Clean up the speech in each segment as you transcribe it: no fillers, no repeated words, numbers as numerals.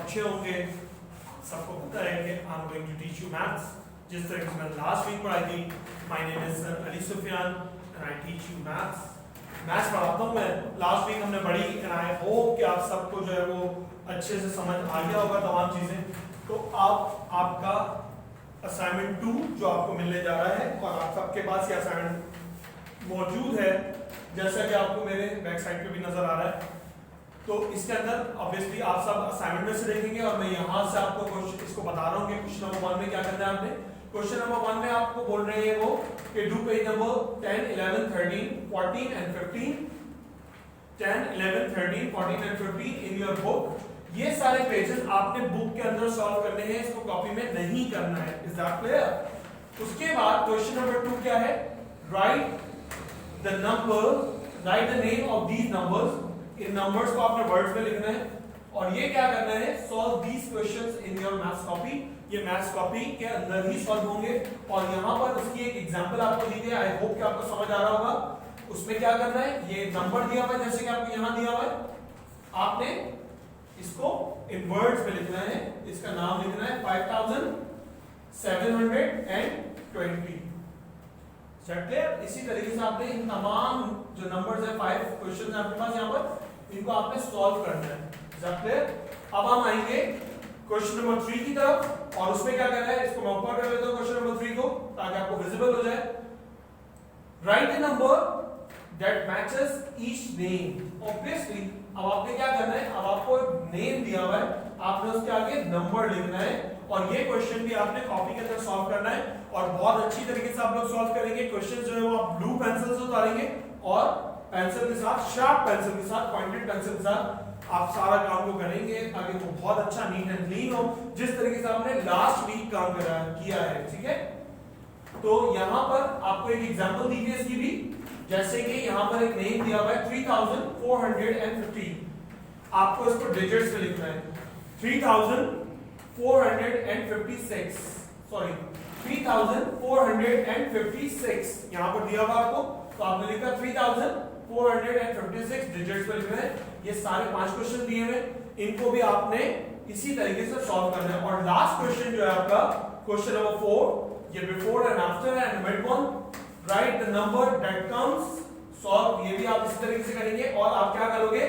अच्छे होंगे। सबको पता है कि I am going to teach you maths जिस तरह से मैंने लास्ट वीक पढ़ाई थी। My name is Ali Sufiyan and I teach you maths. Maths पढ़ाता हूँ मैं। लास्ट वीक हमने पढ़ी एंड आई होप कि आप सबको जो है वो अच्छे से समझ आ गया होगा तमाम चीजें। तो आपका असाइनमेंट 2 जो आपको मिलने जा रहा है और आप सबके पास ये असाइनमेंट मौजूद है जैसा कि आपको मेरे बैक साइड पे भी नजर आ रहा है। तो इसके अंदर ऑब्वियसली आप सब असाइनमेंट में से देखेंगे और मैं यहाँ से आपको क्वेश्चन इसको बता रहा हूँ कि क्वेश्चन नंबर 1 में क्या करना है आपने। क्वेश्चन नंबर 1 में आपको बोल रहे हैं वो कि do page number 10, 11, 13, 14 and 15, 10, 11, 13, 14 and 15 in your book. ये सारे पेजेस आपने बुक के अंदर सॉल्व करने हैं, इसको कॉपी में नहीं करना है। Is that clear? उसके बाद क्वेश्चन नंबर 2 क्या है? Right the number, right the name of these numbers. In numbers को आपने वर्ड्स में लिखना है और ये क्या करना है? Solve these questions in your maths copy. ये मैथ्स कॉपी के अंदर ही सॉल्व होंगे और यहाँ पर उसकी एक एग्जांपल आपको दी है। आई होप कि आपको समझ आ रहा होगा। उसमें क्या करना है? ये नंबर दिया हुआ है जैसे कि आपको यहाँ दिया हुआ है, आपने इसको इन वर्ड्स में लिखना है। इसका नाम लिखना है 5720। क्लियर? इसी तरीके से आपने इन तमाम जो नंबर्स है 5 क्वेश्चन है आपके पास यहाँ पर, इनको आपने सॉल्व करना है। क्लियर? अब हम आएंगे क्वेश्चन नंबर 3 की तरफ और उसमें क्या करना है? इसको मैं ऊपर कर लेता हूँ क्वेश्चन नंबर 3 को ताकि आपको विजिबल हो जाए। Right the number that matches each name. Obviously अब आपने क्या करना है? अब आपको नेम दिया हुआ है, आपने उसके आगे नंबर लिखना है और ये क्वेश्चन भी आपने कॉपी के अंदर सॉल्व करना है और बहुत अच्छी तरीके से आप लोग सॉल्व करेंगे। क्वेश्चन जो है वो आप ब्लू पेंसिल से उतारेंगे और पेंसिल के साथ, शार्प पेंसिल के साथ, पॉइंटेड पेंसिल के साथ आप सारा काम को करेंगे ताकि वो बहुत अच्छा नीट एंड क्लीन हो जिस तरीके से आपने लास्ट वीक काम किया है। ठीक है? तो यहाँ पर आपको एक एग्जांपल दी है इसकी भी, जैसे कि यहाँ पर एक नेम दिया हुआ है 3450। आपको इसको डिजिट्स में लिखना है। 3456, सॉरी 3456 यहाँ पर दिया हुआ आपको, तो आपने लिखा 3456 डिजिट्स में लिखना है। ये सारे 5 क्वेश्चन दिए हुए, इनको भी आपने इसी तरीके से सॉल्व करना है। और लास्ट क्वेश्चन जो है आपका क्वेश्चन नंबर 4, ये before and after and mid one. Right the number that comes, solve. ये भी आप इसी तरीके से करेंगे और आप क्या करोगे?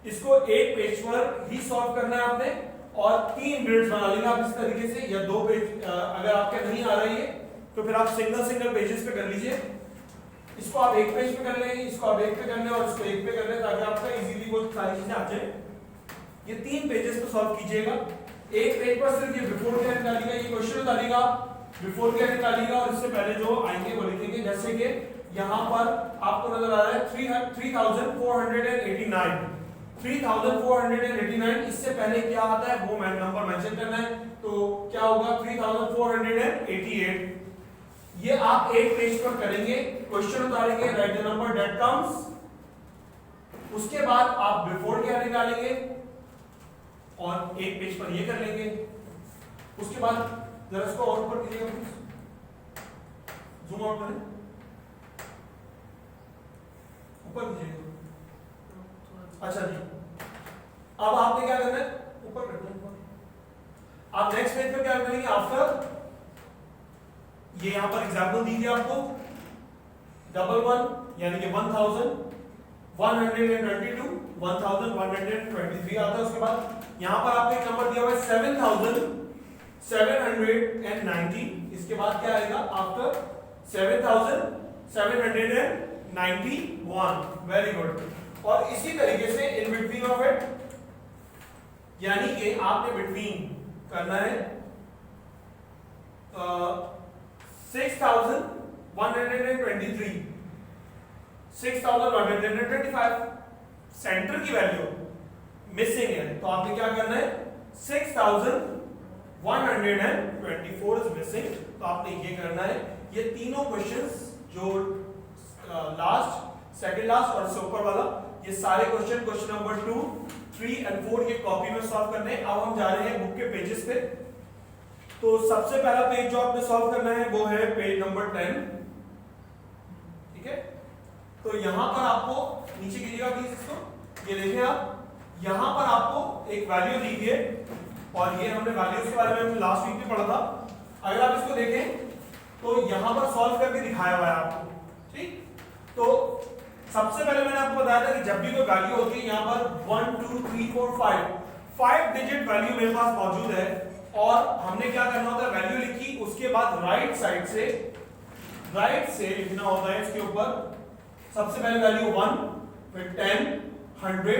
इसको एक पेज पर ही सॉल्व करना है आपने और 3 ग्रिड्स बना लेंगे आप इस तरीके से, या 2 पेज अगर आपके नहीं आ रही है तो फिर आप सिंगल पेजेस पे कर लीजिए। इसको आप एक पेज पे कर लेंगे, इसको आप एक पे कर लें और इसको एक पे कर लें ताकि आपका इजीली वो सारी चीजें आ जाए। ये 3 पेजेस पे सॉल्व कीजिएगा। एक पेज पर सिर्फ ये बिफोर क्या निकालिएगा, ये क्वेश्चन निकालिएगा, बिफोर क्या निकालिएगा और इससे पहले जो आएंगे वो लिखेंगे। जैसे कि यहाँ पर आपको नजर आ रहा है 3489। इससे पहले क्या आता है वो नंबर मेंशन करना है, तो क्या होगा? 3488। ये आप एक पेज पर करेंगे, क्वेश्चन उतारेंगे, write the number that comes. उसके बाद आप बिफोर क्या निकालेंगे और एक पेज पर ये कर लेंगे। उसके बाद जरा इसको और ऊपर कीजिएगा, जूम आउट करें, ऊपर कीजिएगा। अच्छा जी, अब आपने क्या करना है? ऊपर करना है। आप नेक्स्ट पेज पे क्या करेंगे? आफ्टर ये यहां पर एग्जांपल दीजिए आपको 11 यानी कि 1122, 1123 आता है। उसके बाद यहां पर आपको एक नंबर दिया हुआ है 7790। इसके बाद क्या आएगा? आफ्टर 7791। Very good. और इसी तरीके से इन बिटवीन ऑफ इट, यानी कि आपने बिटवीन करना है 6123, 6125। सेंटर की वैल्यू मिसिंग है तो आपने क्या करना है? 6124 इज मिसिंग, तो आपने ये करना है। ये तीनों क्वेश्चंस जो लास्ट, सेकंड लास्ट और सुपर वाला, ये सारे क्वेश्चन नंबर 2, 3 एंड 4 ये कॉपी में सॉल्व करने हैं। अब हम जा रहे हैं बुक के पेजेस पे। तो सबसे पहला पेज जो आपने सॉल्व करना है वो है पेज नंबर 10। ठीक है? तो यहां पर आपको नीचे कीजिएगा प्लीज, इसको ये देखें आप, यहां पर आपको एक वैल्यू दी है और ये हमने वैल्यूज के बारे में लास्ट वीक में पढ़ा था। अगर आप इसको देखें तो यहां पर सॉल्व करके दिखाया हुआ है आपको, ठीक। तो सबसे पहले मैंने आपको बताया था कि जब भी कोई वैल्यू होती है यहां पर 1 2 3 4 5 डिजिट वैल्यू मेरे पास मौजूद है और हमने क्या करना होता है, वैल्यू लिखी, उसके बाद राइट साइड से लिखना होता है इसके ऊपर सबसे पहले वैल्यू 1, फिर 10, 100,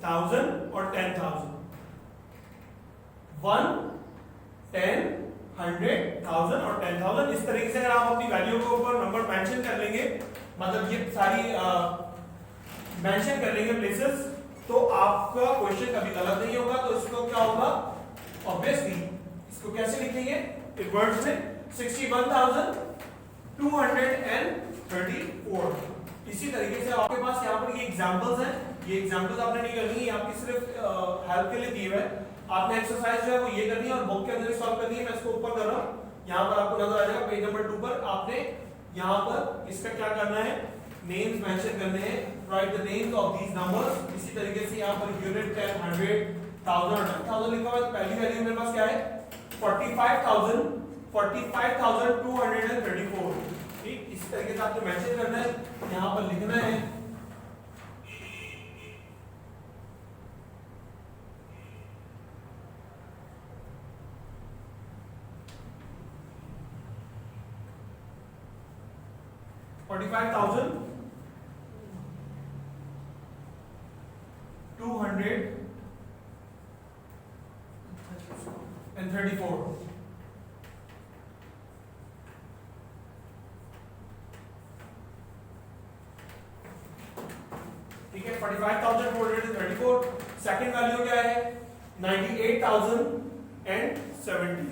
1000 और 10,000। 1, 10, 100, 1000 और 10,000। इस तरीके से अगर आप अपनी वैल्यू के ऊपर नंबर मेंशन कर लेंगे, मतलब ये सारी मेंशन कर लेंगे प्लेसेस, तो आपका क्वेश्चन कभी गलत नहीं होगा। तो इसको क्या होगा, ऑब्वियसली इसको कैसे लिखेंगे एक वर्ड्स में, 61,234। इसी तरीके से आपके पास यहाँ पर ये एग्जांपल्स हैं, ये एग्जांपल्स आपने नहीं करनी है, आपकी सिर्फ हेल्प के लिए दिए हुए हैं। आपने एक्सरसाइज जो है वो ये करनी है और बुक के अंदर ही सॉल्व करनी है। मैं इसको ऊपर कर रहा हूँ, यहाँ पर आपको नजर आ जाएगा पेज नंबर 2 पर। आपने यहाँ पर इसका क्या करना है, नेम्स मेंशन करने हैं, right the names of these numbers. इसी तरीके से यहाँ पर यूनिट 10, 100, 1000 और 10,000 लिखा हुआ है। पहली वैल्यू मेरे पास क्या है, 45,234। ठीक, इस तरीके से आपको मेंशन करना है, यहाँ पर लिखना है। $45,234। ठीक है, 45,434। सेकंड वैल्यू क्या है, 98,070।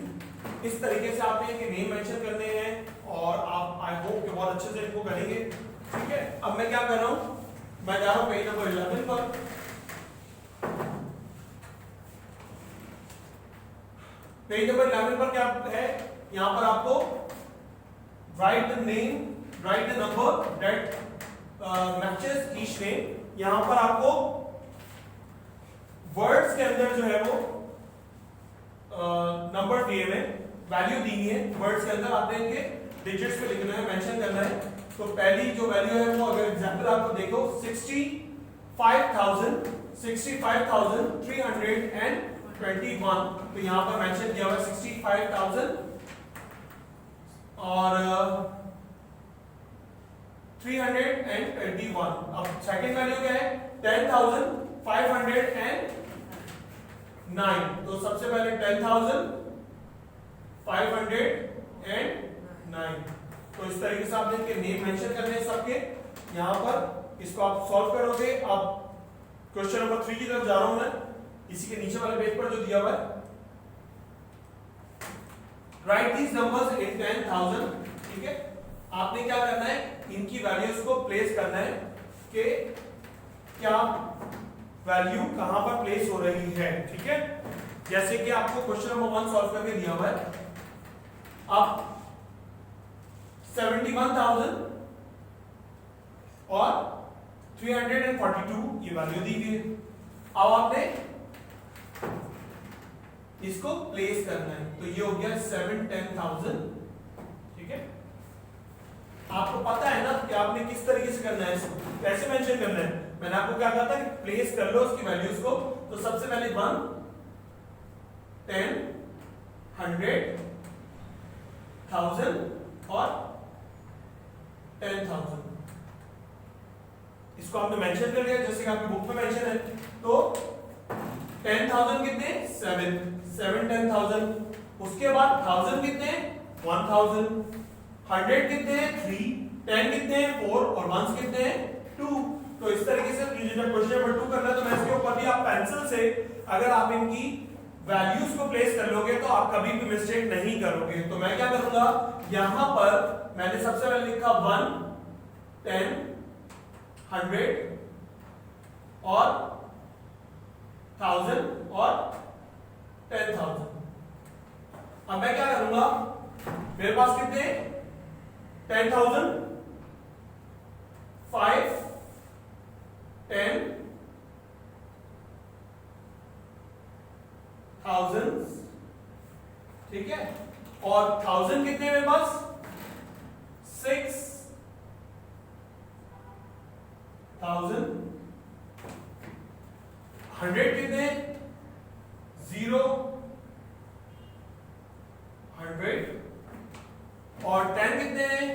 इस तरीके से आपने इनके नेम मेंशन करने हैं और आप आई होप कि बहुत अच्छे से इनको करेंगे। ठीक है, अब मैं क्या कर रहा हूं, मैं जा रहा हूं पेज नंबर 11 पर। पेज नंबर 11 पर क्या है, यहां पर आपको right the name, right the number that matches each name. यहां पर आपको वर्ड्स के अंदर जो है वो नंबर दिए हुए, वैल्यू दी है वर्ड्स के अंदर, आपने इनके डिजिट्स पे लिखना है, मेंशन करना है। तो पहली जो वैल्यू है वो, अगर एग्जांपल आपको देखो, 65,321। तो यहां पर मेंशन किया हुआ है 65,000 और 321। अब सेकंड वैल्यू क्या है, 10,509। तो सबसे पहले 10,509। तो इस तरीके से आपने इनके नेम मेंशन करने हैं सबके। यहां पर इसको आप सॉल्व करोगे। अब क्वेश्चन नंबर 3 की तरफ जा रहा हूं मैं, इसी के नीचे वाले पेज पर जो दिया हुआ है, राइट दीज नंबर्स इन 10,000। ठीक है, आपने क्या करना है, इनकी वैल्यूज को प्लेस करना है कि क्या वैल्यू कहां पर प्लेस हो रही है। ठीक है, जैसे कि आपको क्वेश्चन नंबर 1 सॉल्व करके दिया हुआ है। अब 71,000 और 342 ये वैल्यू दी गई है। अब आपने इसको प्लेस करना है, तो ये हो गया 710,000। ठीक है, आपको पता है ना कि आपने किस तरीके से करना है, इसको कैसे मेंशन करना है। मैंने आपको क्या कहा था कि प्लेस कर लो उसकी वैल्यूज को। तो सबसे पहले 1, 10, 100, 1000 और 10,000। इसको आपने मेंशन कर लिया जैसे कि आपकी बुक में मेंशन है। तो 10,000 कितने, 7 10,000। उसके बाद 1000 कितने, 1000। 100 कितने हैं, 3। 10 कितने हैं, 4 और 1 कितने हैं, 2। तो इस तरीके से जब क्वेश्चन नंबर 2 करना है तो मैं इसके ऊपर भी आप पेंसिल से अगर आप इनकी वैल्यूज को प्लेस कर लोगे तो आप कभी भी मिस्टेक नहीं करोगे। तो मैं क्या करूंगा, यहां पर मैंने सबसे पहले लिखा 1, 10, 100 और 1000 और 10,000। अब मैं क्या करूंगा, मेरे पास कितने, 10,000, 5, 10, thousands, ठीक है, और 1000 कितने में बस 6000, 100 कितने 0, 100, और 10 कितने हैं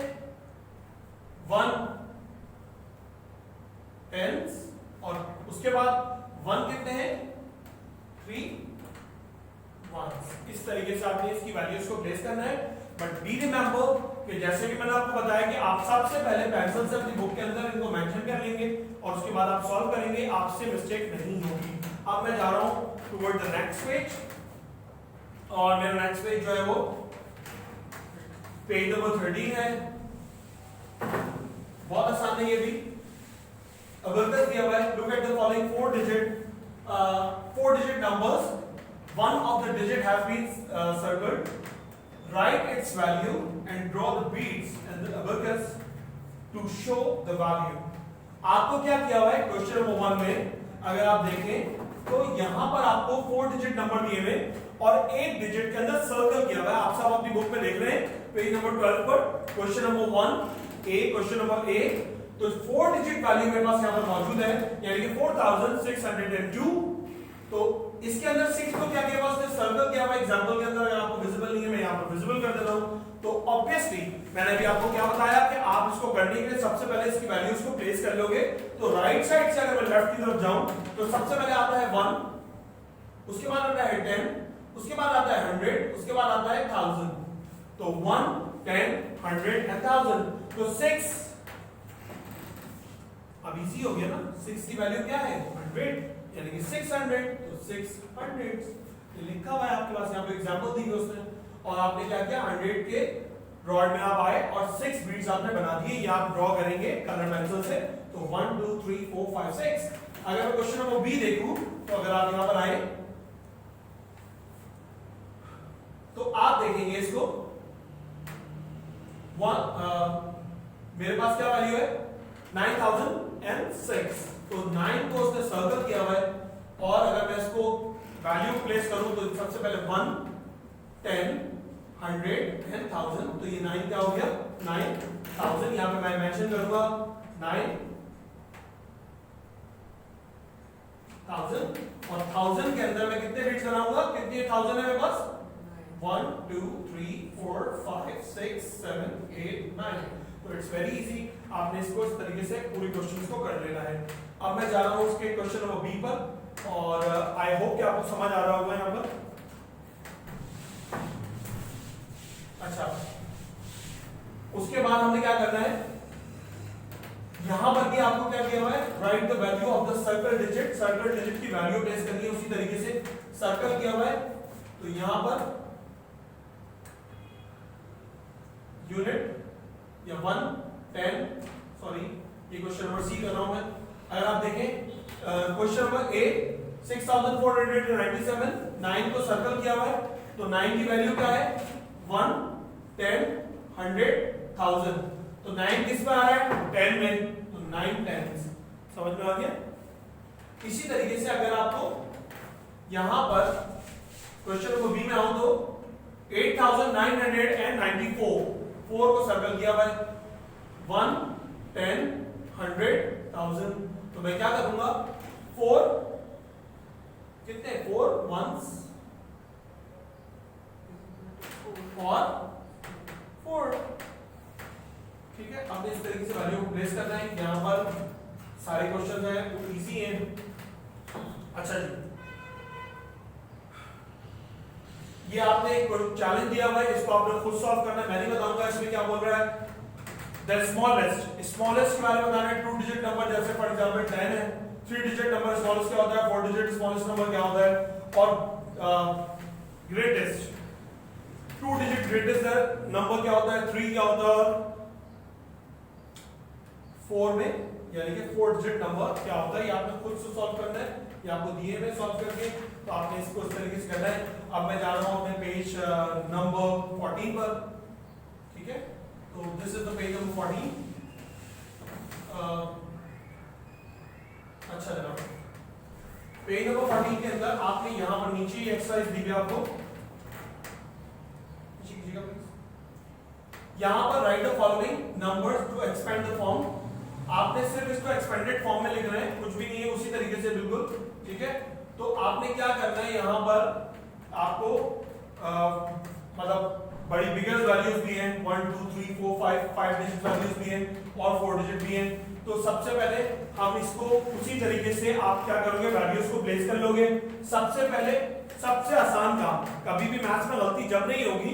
1, टेंस, और उसके बाद 1 कितने हैं 3 वंस। इस तरीके से आपने इसकी वैल्यूज को प्लेस करना है। बट बी रिमेंबर कि जैसे कि मैंने आपको बताया कि आप सबसे पहले पेंसिल से अपनी बुक के अंदर इनको मेंशन कर लेंगे और उसके बाद आप सॉल्व करेंगे, आपसे मिस्टेक नहीं होगी। अब मैं जा रहा हूं टुवर्ड द नेक्स्ट पेज, और मेरा नेक्स्ट पेज जो है वो पेज नंबर 13 है। बहुत आसान है ये भी। अबकस दिया हुआ है, look at the following 4 digit numbers. One of the digit has been circled. Write its value and draw the beads and the abacus to show the value. आपको क्या किया हुआ है क्वेश्चन नंबर 1 में, अगर आप देखें तो यहां पर आपको 4 डिजिट नंबर दिए हुए और 8 डिजिट के अंदर सर्कल किया हुआ है। आप सब अपनी बुक में देख रहे हैं पेज नंबर 12 पर question number 1 A, question number A. तो 4 डिजिट वैल्यू मेरे पास यहां पर मौजूद है, यानी कि 4602। तो इसके अंदर 6 को क्या किया हुआ उसने सर्कल किया हुआ। एग्जांपल के अंदर अगर आपको विजिबल नहीं है, मैं यहां पर विजिबल कर देता हूं। तो ऑब्वियसली मैंने भी आपको क्या बताया कि आप इसको करने के लिए सबसे पहले इसकी वैल्यूज को प्लेस कर लोगे। तो राइट साइड से अगर मैं लेफ्ट की तरफ जाऊं तो सबसे पहले आता है 1, उसके बाद आता है 10, उसके बाद आता है 100, उसके बाद आता है 1000। तो 1, 10, 100 एंड 1000। तो 6 अब इजी हो गया ना, 6 की वैल्यू क्या है 100, यानी कि 600। तो 600 लिखा हुआ है आपके पास, यहाँ पे एग्जांपल दी है उसने। और आपने क्या किया 100 के रॉड में आप आए और 6 बीट्स आपने बना दिए। ये आप ड्रॉ करेंगे कलर पेंसिल से। तो 1 2 3 4 5 6। अगर मैं क्वेश्चन नंबर बी देखूं तो अगर आप यहां पर आए तो आप देखेंगे इसको मेरे पास क्या वैल्यू है 9006। तो 9 को उसने सर्कल किया हुआ है। और अगर मैं इसको वैल्यू प्लेस करूं तो सबसे पहले 1, 10, 100 एंड 1000। तो ये 9 क्या हो गया 9000। यहां पे मैं मेंशन करूंगा 9000, और 1000 के अंदर मैं कितने बिट्स बनाऊंगा, कितने 1000 है मेरे पास 1 2 3 4 5 6 7 8 9। तो इट्स वेरी इजी। आपने इसको इस तरीके से पूरी क्वेश्चंस को कर लेना है। अब मैं जा रहा हूं उसके क्वेश्चन नंबर बी पर, और आई होप कि आपको समझ आ रहा होगा यहां पर। अच्छा, उसके बाद हमने क्या करना है, यहां पर भी आपको क्या किया हुआ है right the value of the circle digit. Circle digit की वैल्यू प्लेस करनी है, उसी तरीके से सर्कल किया हुआ है। तो यहां पर यूनिट या 1 10 सॉरी ये क्वेश्चन नंबर सी कर रहा हूं मैं। अगर आप देखें क्वेश्चन नंबर ए 6497, 9 को सर्कल किया हुआ है। तो 9 की वैल्यू क्या है 1 10 100 1000। तो 9 किस पर आ रहा है 10 में, तो 9 टेंस। समझ में आ गया। इसी तरीके से अगर आपको यहां पर क्वेश्चन नंबर बी में आऊं तो 8994 4 को सर्कल किया हुआ है 1 10 100 1000। तो मैं क्या करूंगा 4 कितने 4 वंस और 4। ठीक है, आपने इस तरीके से वैल्यू को प्लेस करना है। यहां पर सारे क्वेश्चन है वो इजी हैं। अच्छा जी, ये आपने एक चैलेंज दिया हुआ है, इसको आपने खुद सॉल्व करना है। मैं नहीं बताऊंगा इसमें क्या बोल रहा है। द स्मॉलेस्ट के बारे में बताना है। 2 डिजिट नंबर जैसे फॉर एग्जांपल 10 है। 3 डिजिट नंबर स्मॉलेस्ट क्या होता है, 4 डिजिट स्मॉलेस्ट नंबर क्या होता है, और ग्रेटेस्ट 2 डिजिट ग्रेटेस्ट नंबर क्या होता है, 3 क्या होता है, और 4 में यानी कि 4 डिजिट नंबर क्या होता है। ये आपने खुद से सॉल्व करना है, ये आपको दिए में सॉल्व करके। तो आपने इसको इस तरीके से करना है। अब मैं जा रहा हूं अपने पेज नंबर 14 पर। ठीक है, तो this is the page number 14। अच्छा जनाब, पेज नंबर 14 के अंदर आपने यहां पर नीचे एक्सरसाइज दी है आपको, यहां पर write the following numbers to expand the form. आपने सिर्फ इसको एक्सपेंडेड फॉर्म में लिखना है, कुछ भी नहीं है, उसी तरीके से बिल्कुल, ठीक है। तो आपने क्या करना है, यहां पर आपको मतलब बड़ी बिगर वैल्यूज भी हैं, 1 2 3 4 5 डिजिट वैल्यूज भी हैं और 4 डिजिट भी हैं। तो सबसे पहले हम इसको उसी तरीके से आप क्या करोगे, वैल्यूज को प्लेस कर लोगे। सबसे पहले सबसे आसान काम, कभी भी मैथ्स में गलती जब नहीं होगी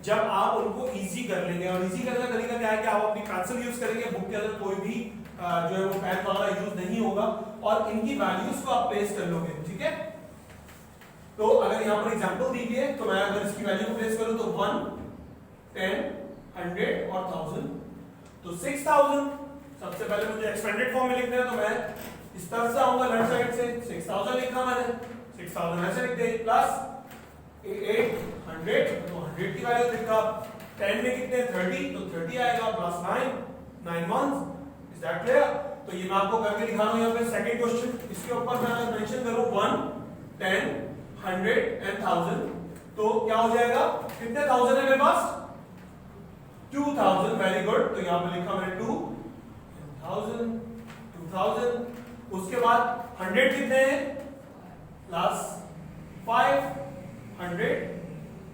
जब आप उनको इजी कर लेंगे, और इजी करने का तरीका क्या है कि आप अपनी पेंसिल यूज करेंगे, बुक के अंदर कोई भी जो है वो पेन वगैरह यूज नहीं होगा, और इनकी वैल्यूज को आप प्लेस कर लोगे, ठीक है। तो अगर यहाँ पर एग्जांपल दी है, तो मैं अगर इसकी वैल्यू को प्लेस करूं तो 1 10 100 और 1000, तो 6000 सबसे पहले मुझे एक्सपेंडेड फॉर्म में लिखना है, तो मैं इस तरफ से आऊंगा लेफ्ट साइड से, 6000 लिखा मैंने, 6000 ऐसे लिख दे, प्लस 800 तो 100 की वैल्यू लिखा, 10 में कितने 30 तो 30 आएगा, plus 9 9 1s, is that clear. तो ये मैं आपको करके दिखा रहा हूं। यहाँ पे सेकंड क्वेश्चन, इसके ऊपर मैं मेंशन करूं 1 10 100 and 1000, तो क्या हो जाएगा, कितने 1000 है मेरे पास, 2000, वेरी गुड। तो यहाँ पे लिखा मैंने 2000 उसके बाद 100 कितने हैं, प्लस 500,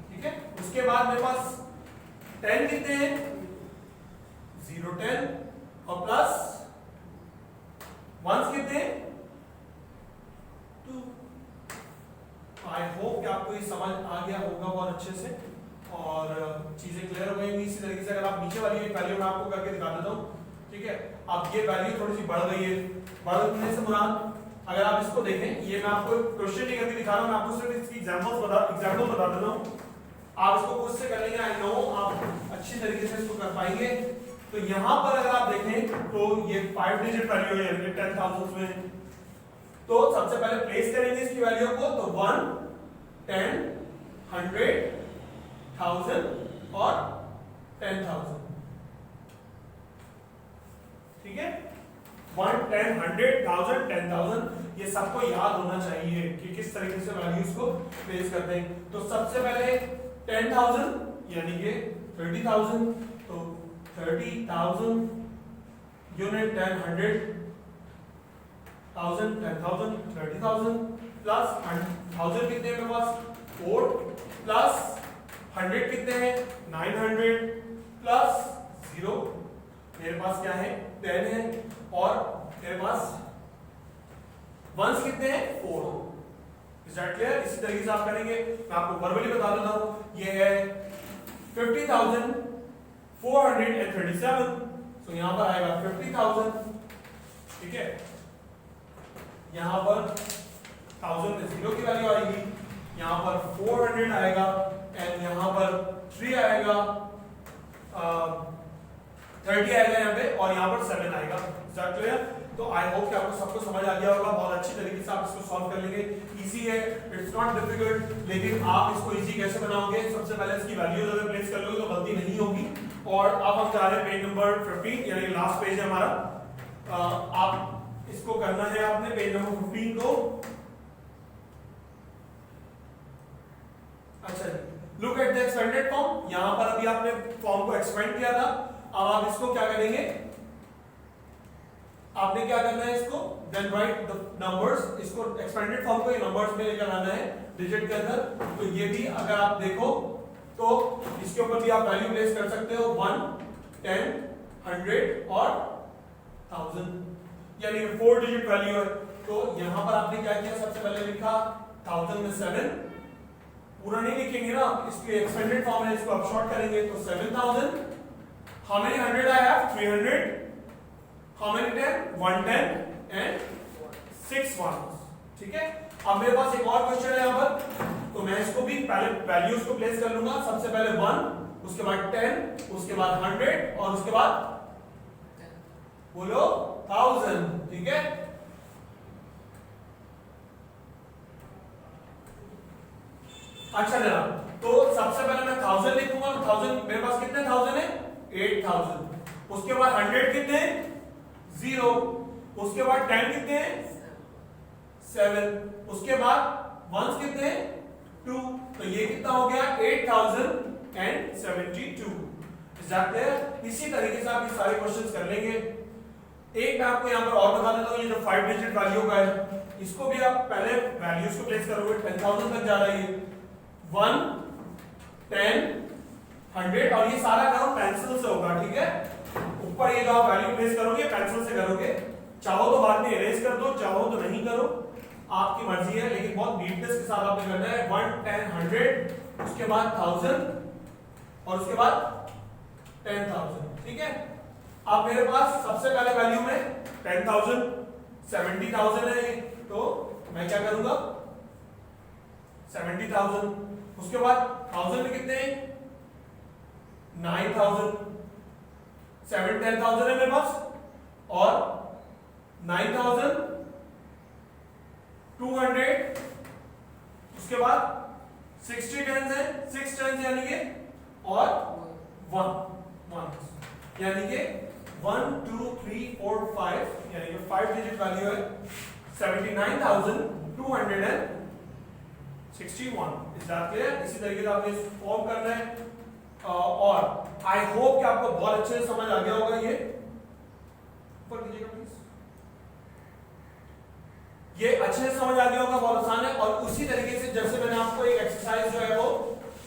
ठीक है। उसके बाद मेरे पास 10 कितने हैं, 0 10 और प्लस 1 कितने हैं, 2। आई होप कि आपको ये समझ आ गया होगा बहुत अच्छे से और चीजें क्लियर हो गई। इसी तरीके से अगर आप नीचे वाली एक वैल्यू मैं आपको करके दिखा देता हूँ, ठीक है। अब ये वैल्यू थोड़ी सी बढ़ गई है, बढ़ने से मुराद अगर आप इसको देखें, ये मैं आपको क्वेश्चन नहीं करके दिखा रहा हूँ, मैं आपको सिर्फ इसकी एग्जांपल बता देता हूँ, आप इसको खुद से कर लेंगे, आई नो आप अच्छी तरीके से इसको कर पाएंगे। तो यहाँ पर अगर आप देखें तो ये 5 डिजिट वैल्यू है 10,000 में, तो सबसे पहले प्लेस करेंगे इसकी वैल्यू को, तो 1 10 100 1000 और 10,000, ठीक है। 1 10 100 1000 10,000, ये सबको याद होना चाहिए कि किस तरीके से वैल्यूज को प्लेस करते हैं। तो सबसे पहले 10,000 यानी कि 30,000, तो 30,000 यूनिट 10 100 1000 10,000 30,000 प्लस 1000 कितने हैं मेरे पास 4, प्लस 100 कितने हैं 900, प्लस 0 मेरे पास क्या है 10 है, और मेरे पास वंस कितने हैं 4। Is that clear. इसी तरीके से आप करेंगे, मैं आपको वर्बली बता देता हूं, ये है 50,437, तो यहां पर आएगा 50,000, ठीक है। यहां पर 1000 में 0 की वैल्यू आएगी, यहां पर 400 आएगा, एंड यहां पर 3 आएगा, 30 आएगा यहाँ पे, और यहाँ पर 7 आएगा। Is that clear. तो आई होप कि आपको सबको समझ आ गया होगा, बहुत अच्छी तरीके से आप इसको सॉल्व कर लेंगे। इजी है, इट्स नॉट डिफिकल्ट, लेकिन आप इसको इजी कैसे बनाओगे, सबसे पहले इसकी वैल्यूज अगर प्लेस कर लोगे तो गलती नहीं होगी। और अब हम जा रहे हैं पेज नंबर 15, यानी लास्ट पेज है हमारा। आप इसको करना है आपने पेज नंबर 15 को। अच्छा, look at the expanded form. यहां पर अभी आपने फॉर्म को एक्सपेंड किया था, अब आप इसको क्या करेंगे, आपने क्या करना है इसको, देन राइट द नंबर्स, इसको एक्सपेंडेड फॉर्म को ये नंबर्स में लेकर आना है डिजिट के अंदर। तो ये भी अगर आप देखो तो इसके ऊपर भी आप वैल्यू प्लेस कर सकते हो, 1 10 100 और 1000, यानी 4 डिजिट वैल्यू है। तो यहां पर आपने क्या किया, सबसे पहले लिखा 1000 में 7, पूरा नहीं लिखेंगे ना, इसके एक्सपेंडेड फॉर्म है, इसको आप शॉर्ट करेंगे, तो 7000, how many 100 I have 300, how many 10 110 and 6 ones, ठीक है। अब मेरे पास एक और क्वेश्चन है यहाँ पर, तो मैं इसको भी पहले वैल्यूज को प्लेस कर लूंगा, सबसे पहले 1, उसके बाद 10, उसके बाद 100 और उसके बाद बोलो 1000, ठीक है। अच्छा जनाब, तो सबसे पहले मैं 1000 लिखूंगा, 1000 मेरे पास कितने 1000 है 8000, उसके बाद 100 कितने 0, उसके बाद 10 कितने 7, उसके बाद वंस कितने 2, तो ये कितना हो गया 8072। इसी तरीके से आप ये सारे क्वेश्चंस कर लेंगे। एक मैं आपको यहाँ पर और बता देता हूँ, ये जो 5 डिजिट वैल्यू का है इसको भी आप पहले वैल्यूज को प्लेस करोगे 10,000 तक जा रहा है 1, 10, 100 और ये सारा काम पेंसिल से होगा, ठीक है। ऊपर ये जो आप वैल्यू प्लेस करोगे पेंसिल से करोगे, चाहो तो बाद में इरेज कर दो, चाहो तो नहीं करो, आपकी मर्जी है, लेकिन बहुत नीटनेस के साथ आपने करना है। 1, 10, 100, उसके बाद 1000 और उसके बाद 10,000, ठीक है। अब मेरे पास सबसे पहले वैल्यू में 10,000 70,000 है, तो मैं क्या करूंगा 70,000, उसके बाद 1000 में कितने 9,000, 10,000 है मेरे पास और 9,200, उसके बाद 60 टेंस है, 6 टेंस यानी कि और 1 यानी कि 1, 2, 3, 4, 5 यानी कि 5 डिजिट वैल्यू है 79,261। इस बात के इसी तरीके से आपने फॉर्म करना है और आई होप कि आपको बहुत अच्छे से समझ आ गया होगा। ये ऊपर कीजिएगा प्लीज, ये अच्छे से समझ आ गया होगा, बहुत आसान है। और उसी तरीके से जैसे मैंने आपको एक एक्सरसाइज जो है वो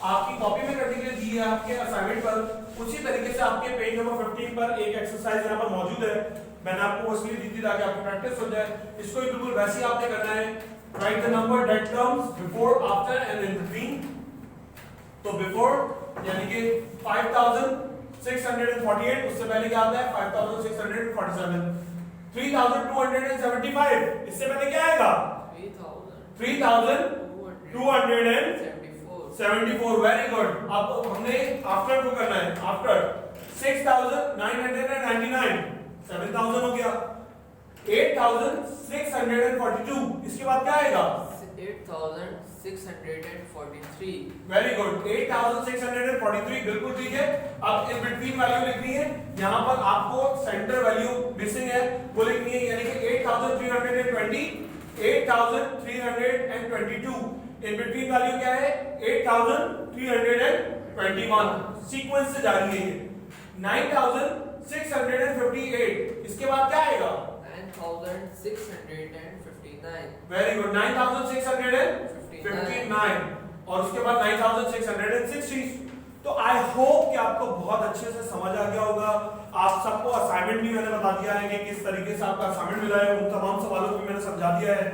आपकी कॉपी में करने के लिए दी है आपके असाइनमेंट पर, उसी तरीके से आपके पेज नंबर 15 पर एक एक्सरसाइज यहाँ पर मौजूद है, मैंने आपको इसलिए दी थी ताकि आपकी प्रैक्टिस हो जाए। इसको भी बिल्कुल वैसे ही आपने करना है। Right the number that comes before, after and in between. तो बिफोर यानी कि 5,648, उससे पहले क्या आता है 5,647। 3,275, इससे पहले क्या आएगा 3,274। Very good. अब हमने आफ्टर को करना है। आफ्टर 6,999, 7,000 हो गया। 8,642, इसके बाद क्या आएगा 8,643। वेरी गुड, 8,643 बिल्कुल ठीक है। अब इन बिटवीन वैल्यू लिखनी है, यहाँ पर आपको सेंटर वैल्यू मिसिंग है वो लिखनी है, यानी कि 8,320, 8,322। इन बिटवीन वैल्यू क्या है 8,321। सीक्वेंस से जा रही है ये। 9,658, इसके बाद क्या आएगा 9,659। वेरी गुड, 9,659 और उसके बाद 9,660। तो आई होप कि आपको बहुत अच्छे से समझ आ गया होगा। आप सबको असाइनमेंट भी मैंने बता दिया है कि किस तरीके से आपका असाइनमेंट मिला है, उन तमाम सवालों को भी मैंने समझा दिया है।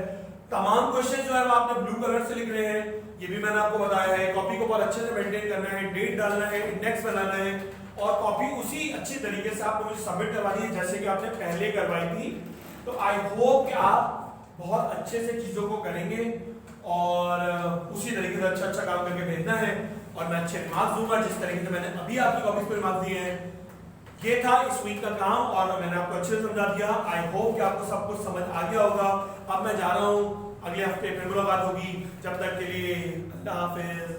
तमाम क्वेश्चन जो है वो आपने ब्लू कलर से लिख रहे हैं, ये भी मैंने आपको बताया है। कॉपी को बहुत अच्छे से मेंटेन करना है, डेट डालना है, इंडेक्स बनाना है और कॉपी उसी अच्छी तरीके से आपको मुझे सबमिट करवानी है जैसे कि आपने पहले करवाई थी। तो आई होप कि आप बहुत अच्छे से चीजों को करेंगे और उसी तरीके से अच्छा अच्छा काम करके भेजना है और मैं अच्छे मार्क्स दूंगा जिस तरीके से मैंने अभी आपकी कॉपीज पर मार्क्स दिए हैं। ये था इस वीक का काम और मैंने आपको अच्छे से समझा दिया। आई होप कि आपको सब कुछ समझ आ गया होगा। अब मैं जा रहा हूँ, अगले हफ्ते फिर मुलाकात होगी। जब तक के लिए अल्लाह हाफिज।